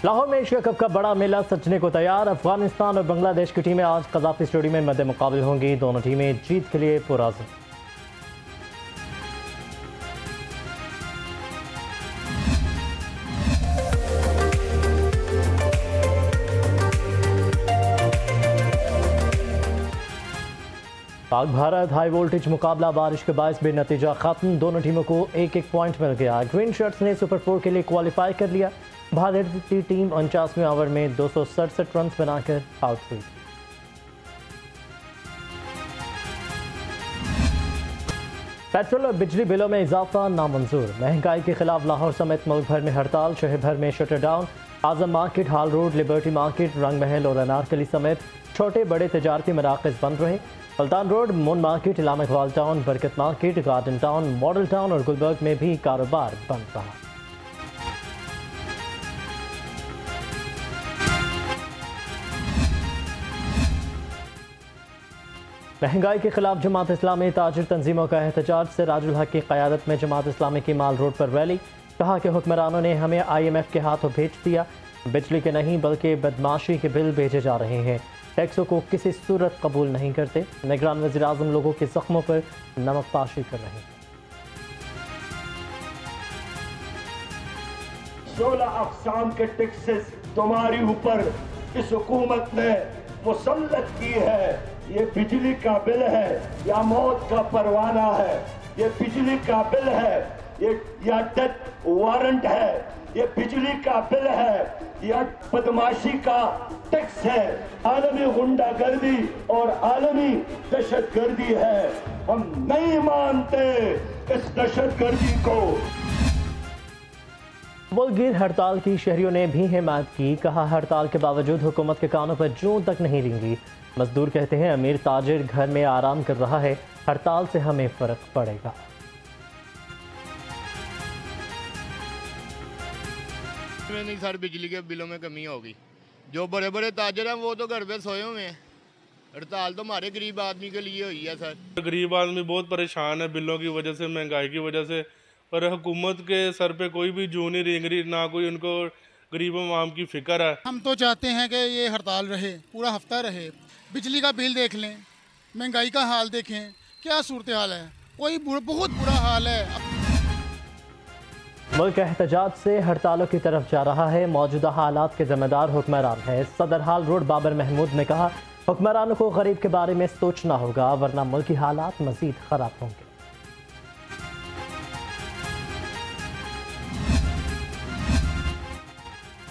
लाहौर में Asia cup का बड़ा मेला सजने को तैयार। अफगानिस्तान और बांग्लादेश की टीमें आज कज़ाफ़ी स्टेडियम में मद्दे मुकाबले होंगी। दोनों टीमें जीत के लिए पुरअज़्म। पाक भारत हाई वोल्टेज मुकाबला बारिश के बायस बेनतीजा खत्म। दोनों टीमों को एक एक पॉइंट मिल गया। ग्रीन शर्ट्स ने सुपर 4 के लिए क्वालिफाई कर लिया। भारतीय टीम 49वें ओवर में 267 रन बनाकर आउट हुई। पेट्रोल और बिजली बिलों में इजाफा नामंजूर। महंगाई के खिलाफ लाहौर समेत मुल्क भर में हड़ताल। शहर भर में शटर डाउन। आजम मार्केट, हाल रोड, लिबर्टी मार्केट, रंग महल और अनारकली समेत छोटे बड़े तजारती मराकज़ बंद रहे। Sultan road, moon market, Allama Iqbal town, Barkat market, garden town, model town और गुलबर्ग में भी कारोबार बंद रहा। महंगाई के खिलाफ जमात इस्लामी ताजिर तंजीमों का एहतजाज। से राजुल हक की क़यादत में जमात इस्लामी की माल रोड पर रैली। कहा कि हुक्मरानों ने हमें IMF के हाथों भेज दिया। बिजली के नहीं बल्कि बदमाशी के बिल भेजे जा रहे हैं। टैक्सों को किसी सूरत कबूल नहीं करते। निगरान वज़ीर आज़म लोगों के जख्मों पर नमक पाशी कर रहे हैं। 16 अक़साम के टैक्सेस तुम्हारी ऊपर इस हुकूमत ने मुसल्लत की है। ये बिजली का बिल है या मौत का परवाना है, ये बिजली का बिल है ये या डेथ वारंट है, ये बिजली का बिल है या बदमाशी का टैक्स है। आलमी गुंडागर्दी और आलमी दहशतगर्दी है। हम नहीं मानते इस दहशतगर्दी को। मुल्कगीर हड़ताल की शहरियों ने भी हिमायत की। कहा हड़ताल के बावजूद हुकूमत के कानों पर जूं तक नहीं लेंगी। मजदूर कहते हैं अमीर ताजिर घर में आराम कर रहा है, हड़ताल से हमें फर्क पड़ेगा। नहीं सर, बिजली के बिलों में कमी होगी। जो बड़े बड़े ताजिर हैं वो तो घर पे सोए हुए हैं। हड़ताल तो हमारे गरीब आदमी के लिए हुई है सर। गरीब आदमी बहुत परेशान है बिलों की वजह से, महंगाई की वजह से। पर हुकूमत के सर पे कोई भी जूं नहीं रेंग रही, ना कोई उनको गरीब आवाम की फिक्र है। हम तो चाहते हैं कि ये हड़ताल रहे, पूरा हफ्ता रहे। बिजली का बिल देख लें, महंगाई का हाल देखें, क्या सूरत हाल है। कोई बहुत बुरा हाल है। मुल्क एहतजाज से हड़तालों की तरफ जा रहा है। मौजूदा हालात के जिम्मेदार हुक्मरान है। सदर हाल रोड बाबर महमूद ने कहा हुक्मरानों को गरीब के बारे में सोचना होगा वरना मुल्की हालात मजीद खराब होंगे।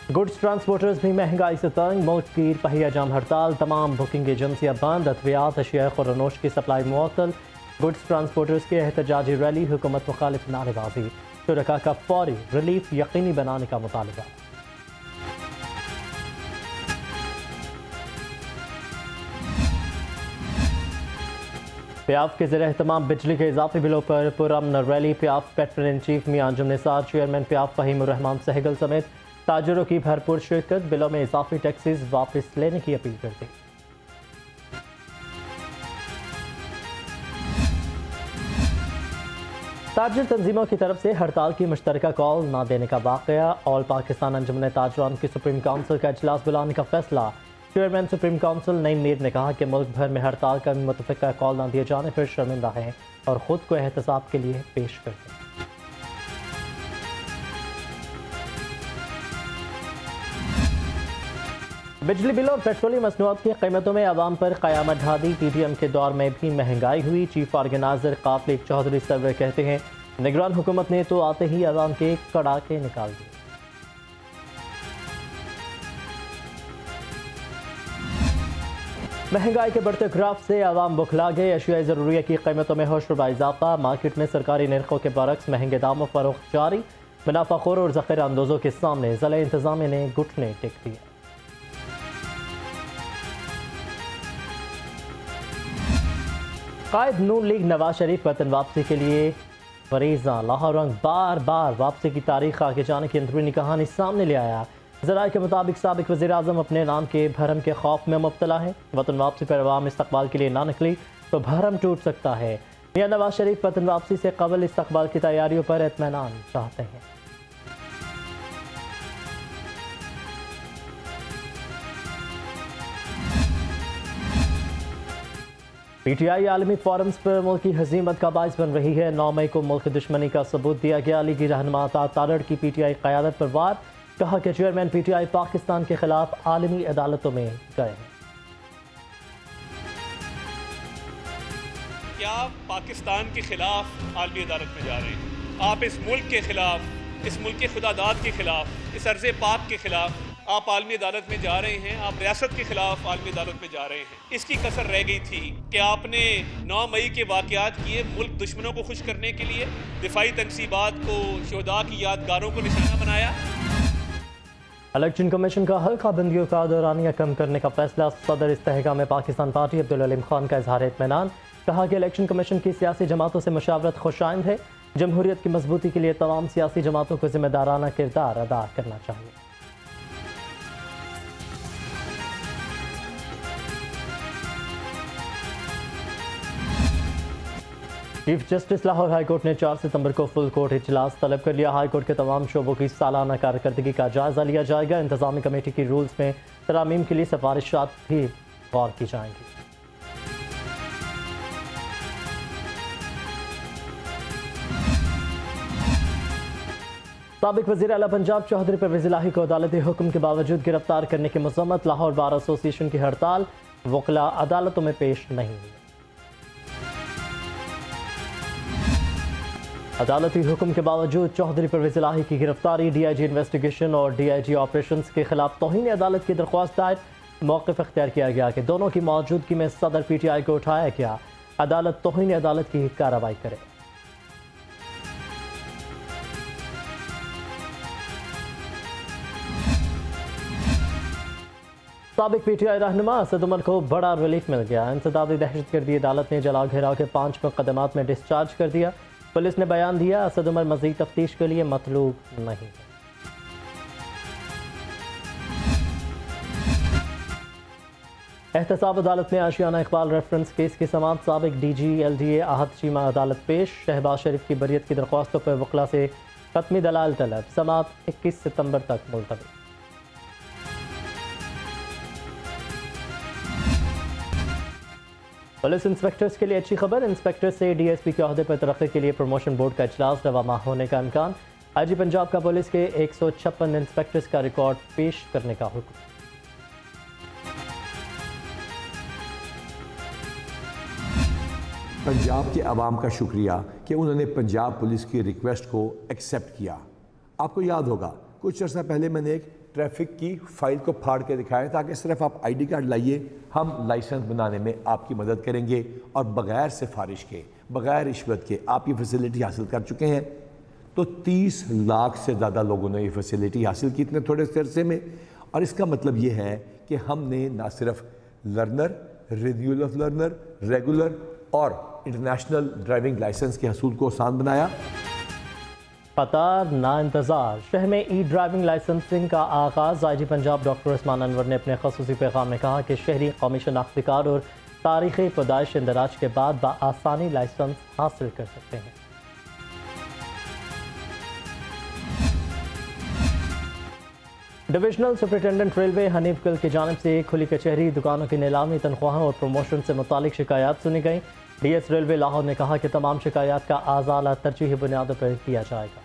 गुड्स ट्रांसपोर्टर्स भी महंगाई से तंग। मुल्क की पहिया जाम हड़ताल। तमाम बुकिंग एजेंसियां बंद। अद्वियात, अशिया खुरानोश की सप्लाई मुअत्तल। गुड्स ट्रांसपोर्टर्स के एहतजाजी रैली। हुकूमत मुखालिफ नारेबाजी। शुरका का फौरी रिलीफ यकीनी बनाने का मुतालबा। प्याफ के ज़रिए तमाम बिजली के इजाफी बिलों पर पुरअमन रैली। प्याफ patron in chief Mian Anjum Nisar, chairman प्याफ फ़हीमुर रहमान सहगल समेत ताजरों की भरपूर शिरकत। बिलों में इजाफी टैक्सेस वापस लेने की अपील करती। ताजिर तंजीमों की तरफ से हड़ताल की मुश्तरका कॉल न देने का वाक़या। ऑल पाकिस्तान अंजुमन ताजरान की सुप्रीम काउंसिल का इजलास बुलाने का फैसला। Chairman supreme council Naeem Mir ने कहा कि मुल्क भर में हड़ताल का मुतफ़िका कॉल न दिए जाने पर शर्मिंदा हैं और ख़ुद को एहतसाब के लिए पेश करते हैं। बिजली बिल और पेट्रोलियम मसनूआत की कीमतों में अवाम पर क़यामत ढा दी। TTM के दौर में भी महंगाई हुई। चीफ ऑर्गेनाइजर काफिल चौधरी सरवर कहते हैं निगरान हुकूमत ने तो आते ही अवाम के कड़ाके निकाल दिए। महंगाई के बढ़ते ग्राफ से अवाम बुखला गए। अशिया ज़रूरिया की कीमतों में होशरुबा इजाफा। मार्केट में सरकारी निर्खों के बरक्स महंगे दामों फरोख्त जारी। मुनाफाखोर और ज़ख़ीरा अंदोज़ों के सामने ज़िला इंतज़ामिया ने घुटने टेक दिए। कायद नून लीग नवाज शरीफ वतन वापसी के लिए फरीजा। लाहौर रंग बार बार वापसी की तारीख आगे जाने की अंदरूनी कहानी सामने ले आया। ज़राए के मुताबिक साबिक वज़ीर आज़म अपने नाम के भरम के खौफ में मुब्तला है। वतन वापसी पर अवाम इस्तकबाल के लिए ना निकली तो भरम टूट सकता है। मियां नवाज शरीफ वतन वापसी से कबल इस्तकबाल की तैयारियों पर इत्मीनान चाहते हैं। PTI आलमी फोरम्स पर मुल्क की हजीमत का बाइस बन रही है। 9 मई को मुल्क दुश्मनी का सबूत दिया गया। लीगी रहनुमा तारड़ की PTI क़यादत पर वार। कहा कि चेयरमैन PTI पाकिस्तान के खिलाफ आलमी अदालतों में गए हैं। क्या आप पाकिस्तान के खिलाफ आलमी अदालत में जा रहे हैं? आप इस मुल्क के खिलाफ, इस मुल्क के खुदादाद के खिलाफ, इस अर्ज़ पाक के खिलाफ आप आलमी अदालत में जा रहे हैं। आप रियासत के खिलाफ आलमी अदालत में जा रहे हैं। इसकी कसर रह गई थी कि आपने 9 मई के वाक़यात किए मुल्क दुश्मनों को खुश करने के लिए, दिफाई तनसीबात को, शोहदा की यादगारों को निशाना बनाया। इलेक्शन कमीशन का हल्का बंदियों का दौरानिया कम करने का फैसला। सदर इस्तेहकाम पाकिस्तान पार्टी अब्दुल अलीम खान का इजहार इत्मीनान। कहा कि इलेक्शन कमीशन की सियासी जमातों से मुशावरत खुशाइंद है। जमहूरियत की मजबूती के लिए तमाम सियासी जमातों को जिम्मेदाराना किरदार अदा करना चाहिए। Chief justice Lahore high court ने 4 सितंबर को फुल कोर्ट इजलास तलब कर लिया। हाई कोर्ट के तमाम शोबों की सालाना कारकर्दगी का जायजा लिया जाएगा। इंतजामी कमेटी की रूल्स में तरामीम के लिए सिफारिशात भी गौर की जाएंगी। साबिक वज़ीर आला पंजाब चौधरी परवेज़ इलाही को अदालती हुक्म के बावजूद गिरफ्तार करने की मज़म्मत। लाहौर बार एसोसिएशन की हड़ताल। वकला अदालतों में पेश नहीं हुई। अदालती हुक्म के बावजूद चौधरी परवेज़ इलाही की गिरफ्तारी। DIG इन्वेस्टिगेशन और DIG ऑपरेशंस के खिलाफ तौहीन अदालत की दरख्वास्त दायर। मौक़िफ़ इख्तियार किया गया कि दोनों की मौजूदगी में सदर PTI को उठाया गया। अदालत तौहीन अदालत की कार्रवाई करे। साबिक PTI रहनुमा असद उमर को बड़ा रिलीफ मिल गया। इंसदादी दहशतगर्दी अदालत ने जला घेराव के 5 मुकदमात में डिस्चार्ज कर दिया। पुलिस ने बयान दिया, असद उमर मजीद तफ्तीश के लिए मतलूब नहीं है। एहतसाब अदालत में आशियाना इकबाल रेफरेंस केस की समाअत। साबिक DG LDA आहत चीमा अदालत पेश। शहबाज शरीफ की बरियत की दरख्वास्तों पर वकला से खत्मी दलाल तलब। समाअत 21 सितंबर तक मुलतवी। पुलिस इंस्पेक्टर्स के लिए अच्छी खबर। इंस्पेक्टर से DSP के अहदे पर तरक्की के लिए प्रमोशन बोर्ड का इजलास रवा माह होने का इम्कान। IG पंजाब का पुलिस के 156 इंस्पेक्टर्स का रिकॉर्ड पेश करने का हुक्म। पंजाब के अवाम का शुक्रिया कि उन्होंने पंजाब पुलिस की रिक्वेस्ट को एक्सेप्ट किया। आपको याद होगा कुछ अर्सा पहले मैंने एक ट्रैफिक की फाइल को फाड़ के दिखाया ताकि सिर्फ आप ID कार्ड लाइए, हम लाइसेंस बनाने में आपकी मदद करेंगे और बग़ैर सिफारिश के, बग़ैर रिश्वत के आप ये फैसिलिटी हासिल कर चुके हैं। तो 30 लाख से ज़्यादा लोगों ने ये फैसिलिटी हासिल की इतने थोड़े से अरसे में। और इसका मतलब ये है कि हमने ना सिर्फ learner, renewal of learner, regular और इंटरनेशनल ड्राइविंग लाइसेंस के हसूल को आसान बनाया। कतार ना इंतजार। शहर में ड्राइविंग लाइसेंसिंग का आगाज़। IG पंजाब डॉक्टर उस्मान अनवर ने अपने खसूसी पैगाम में कहा कि शहरी कौमी शनाख्ती कार्ड और तारीख़ी पैदाइश इंदराज के बाद बआसानी लाइसेंस हासिल कर सकते हैं। डिविजनल सुपरिटेंडेंट रेलवे हनीफ गुल की जानिब से खुली कचहरी, दुकानों की नीलामी, तनख्वाहों और प्रमोशन से मुतालिक शिकायत सुनी गई। DS रेलवे लाहौर ने कहा कि तमाम शिकायत का आज़ाला तरजीही बुनियादों पर किया जाएगा।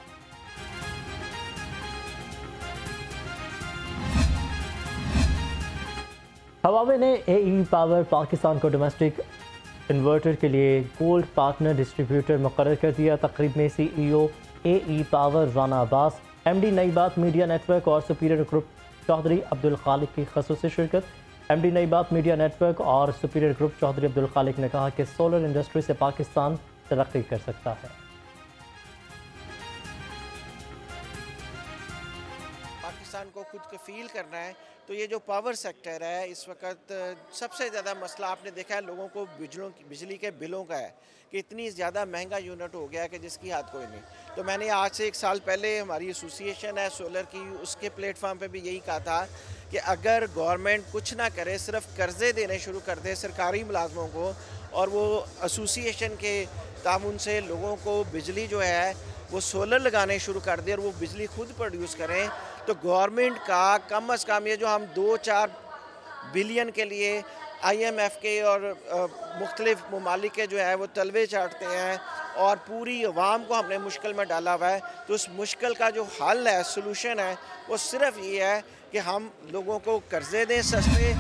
हवावे ने AE पावर पाकिस्तान को डोमेस्टिक इन्वर्टर के लिए गोल्ड पार्टनर डिस्ट्रीब्यूटर मुकर्रर कर दिया। तकरीब में CEO AE power Rana Abbas, MD नई बात मीडिया नेटवर्क और सुपीरियर ग्रुप चौधरी अब्दुल खालिक की खसूसी शिरकत। MD नई बात मीडिया नेटवर्क और सुपीरियर ग्रुप चौधरी अब्दुल खालिक ने कहा कि सोलर इंडस्ट्री से पाकिस्तान तरक्की कर सकता है। पाकिस्तान को खुद कफील करना है तो ये जो पावर सेक्टर है इस वक्त सबसे ज़्यादा मसला आपने देखा है लोगों को बिजली के बिलों का है कि इतनी ज़्यादा महंगा यूनिट हो गया है कि जिसकी हाथ कोई नहीं। तो मैंने आज से 1 साल पहले हमारी एसोसिएशन है सोलर की, उसके प्लेटफॉर्म पे भी यही कहा था कि अगर गवर्नमेंट कुछ ना करे, सिर्फ कर्ज़े देने शुरू कर दे सरकारी मुलाजमों को और वो एसोसिएशन के तामुन से लोगों को बिजली जो है वो सोलर लगाने शुरू कर दे और वो बिजली खुद प्रोड्यूस करें, तो गवर्नमेंट का कम अज़ कम ये जो हम 2-4 बिलियन के लिए IMF के और मुख्तलिफ ममालिक के जो है वो तलवे चाटते हैं और पूरी अवाम को हमने मुश्किल में डाला हुआ है। तो उस मुश्किल का जो हल है, सोल्यूशन है, वो सिर्फ ये है कि हम लोगों को कर्जे दें सस्ते।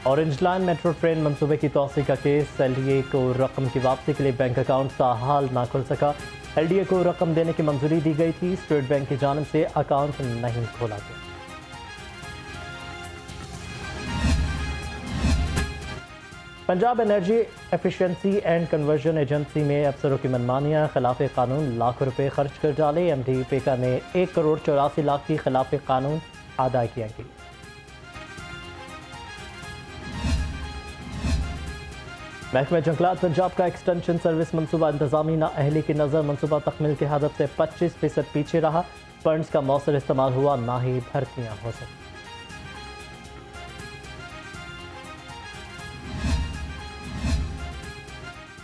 ऑरेंज लाइन मेट्रो ट्रेन मंसूबे की तौसी का केस, LDA को रकम की वापसी के लिए बैंक अकाउंट ताहाल ना खुल सका। LDA को रकम देने की मंजूरी दी गई थी, स्टेट बैंक की जानिब से अकाउंट नहीं खोला गया। Punjab energy efficiency and conversion agency में अफसरों की मनमानियां, खिलाफ कानून लाखों रुपए खर्च कर डाले। MD पेका ने 1 करोड़ 84 लाख की खिलाफ कानून अदा किया गई। महकमा जंगलात पंजाब का एक्सटेंशन सर्विस मनसूबा इंतजामी नाअहली की नज़र मनसूबा तकमील के हदफ से 25% पीछे रहा। फंड्स का मौसर इस्तेमाल हुआ, ना ही भर्तियां हो सकी।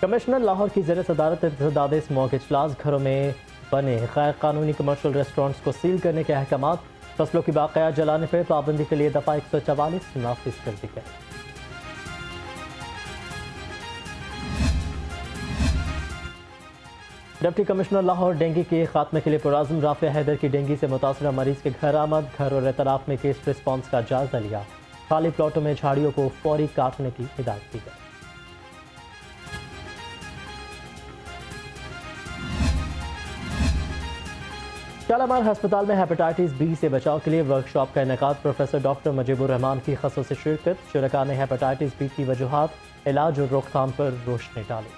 कमिश्नर लाहौर की ज़ेर सदारत इंसदाद स्मॉग इजलास, घरों में बने गैर कानूनी कमर्शल रेस्टोरेंट्स को सील करने के अहकामात, फसलों की बाक़ियात जलाने पर पाबंदी के लिए दफ़ा 144 नाफिज कर दी गई। डिप्टी कमिश्नर लाहौर डेंगू के खात्मे के लिए पुराज़म राफिया हैदर की डेंगू से मुतासरा मरीज के घर आमद, घर और एतराफ़ में केस रिस्पॉन्स का जायजा लिया। खाली प्लॉटों में झाड़ियों को फौरी काटने की हिदायत दी गई। शालामार हस्पताल में हेपेटाइटिस B से बचाव के लिए वर्कशॉप का इनेकाद, प्रोफेसर डॉक्टर मुजीबुर रहमान की ख़ुसूसी शिरकत। शुरका ने हेपेटाइटिस B की वजूहात, इलाज और रोकथाम पर रोशनी डाली।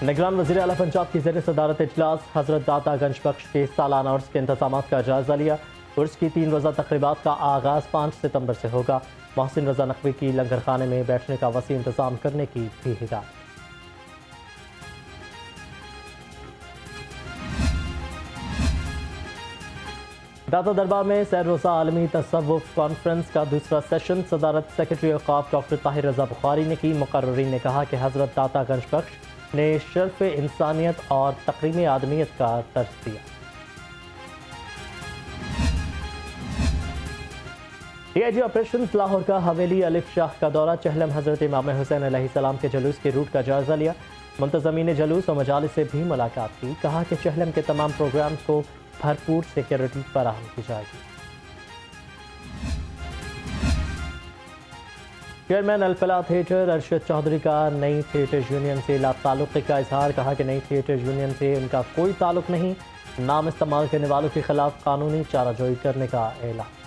निगरान वज़ीर आला पंजाब की ज़ेर सदारत इजलास, हज़रत दाता गंज बख्श के सालाना उर्स के इंतजाम का जायजा लिया। उर्स की 3 रोज़ा तकरीबात का आगाज़ 5 सितंबर से होगा। मोहसिन रज़ा नकवी की लंगर खाने में बैठने का वसी इंतजाम करने की भी हिदायत। दाता दरबार में सैर रोज़ा आलमी तसव्वुफ़ कॉन्फ्रेंस का दूसरा सेशन सदारत सेक्रेटरी औक़ाफ़ डॉक्टर ताहिर रज़ा बुखारी ने की। मुक़र्रिरीन ने कहा कि हज़रत दाता गंज बख्श ने शर्फ़ इंसानियत और तक़रीम आदमियत का दर्स दिया। DIG ऑपरेशंस लाहौर का हवेली अलिफ शाह का दौरा, चहलम हज़रत इमाम हुसैन अलैहिस्सलाम के जलूस के रूट का जायज़ा लिया। मुंतज़मीन जलूस और मजालिस से भी मुलाकात की। कहा कि चहलम के तमाम प्रोग्राम को भरपूर सिक्योरिटी फराहम की जाएगी। चेयरमैन अल-फलाह थिएटर अरशद चौधरी का नई थिएटर यूनियन से लाताल्लुक़ी का इजहार। कहा कि नई थिएटर यूनियन से उनका कोई ताल्लुक़ नहीं। नाम इस्तेमाल करने वालों के खिलाफ कानूनी चाराजोई करने का ऐलान।